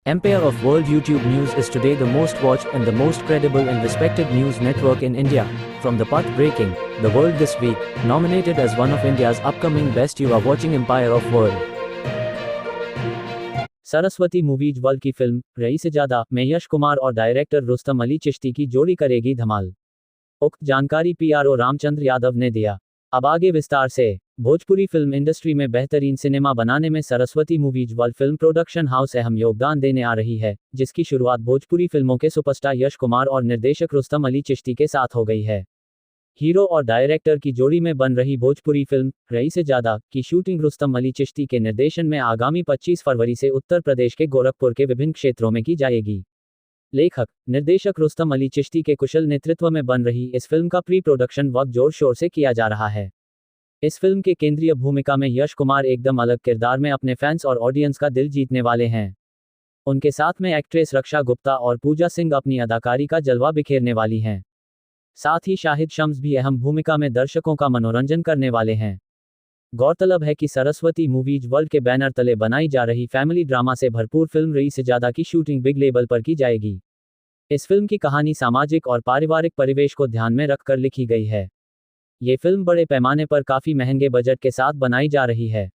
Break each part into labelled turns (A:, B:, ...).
A: Empire of World YouTube News is today the most watched and the most credible and respected news network in India. From the path-breaking, The World This Week, nominated as one of India's upcoming best, you are watching Empire of World. Saraswati movies world की film रईस-ए ज़ादा में यश कुमार और director Rustam Ali Chishti की जोड़ी करेगी धमाल। उक्त जानकारी PRO Ramchandra Yadav ने दिया। अब आगे विस्तार से। भोजपुरी फिल्म इंडस्ट्री में बेहतरीन सिनेमा बनाने में Saraswati movies world film production house अहम योगदान देने आ रही है, जिसकी शुरुआत भोजपुरी फिल्मों के सुपरस्टार यश कुमार और निर्देशक रुस्तम अली चिश्ती के साथ हो गई है। हीरो और डायरेक्टर की जोड़ी में बन रही भोजपुरी फिल्म रईस-ए ज़ादा की शूटिंग रुस्तम अली चिश्ती के निर्देशन में आगामी 25 फरवरी से उत्तर प्रदेश के गोरखपुर के विभिन्न क्षेत्रों में की जाएगी। लेखक निर्देशक रुस्तम अली चिश्ती के कुशल नेतृत्व में बन रही इस फिल्म का प्री प्रोडक्शन वर्क जोर शोर से किया जा रहा है। इस फिल्म के केंद्रीय भूमिका में यश कुमार एकदम अलग किरदार में अपने फैंस और ऑडियंस का दिल जीतने वाले हैं। उनके साथ में एक्ट्रेस रक्षा गुप्ता और पूजा सिंह अपनी अदाकारी का जलवा बिखेरने वाली हैं। साथ ही शाहिद शम्स भी अहम भूमिका में दर्शकों का मनोरंजन करने वाले हैं। गौरतलब है कि सरस्वती मूवीज वर्ल्ड के बैनर तले बनाई जा रही फैमिली ड्रामा से भरपूर फिल्म रईस-ए ज़ादा की शूटिंग बिग लेवल पर की जाएगी। इस फिल्म की कहानी सामाजिक और पारिवारिक परिवेश को ध्यान में रखकर लिखी गई है। ये फिल्म बड़े पैमाने पर काफ़ी महंगे बजट के साथ बनाई जा रही है।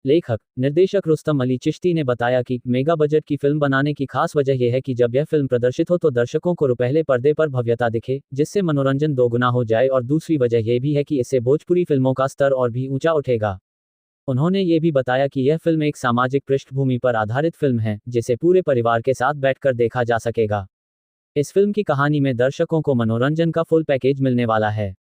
A: लेखक निर्देशक रुस्तम अली चिश्ती ने बताया कि मेगा बजट की फिल्म बनाने की खास वजह यह है कि जब यह फिल्म प्रदर्शित हो तो दर्शकों को रुपहले पर्दे पर भव्यता दिखे, जिससे मनोरंजन दोगुना हो जाए, और दूसरी वजह यह भी है कि इससे भोजपुरी फिल्मों का स्तर और भी ऊंचा उठेगा। उन्होंने ये भी बताया कि यह फिल्म एक सामाजिक पृष्ठभूमि पर आधारित फिल्म है, जिसे पूरे परिवार के साथ बैठकर देखा जा सकेगा। इस फिल्म की कहानी में दर्शकों को मनोरंजन का फुल पैकेज मिलने वाला है।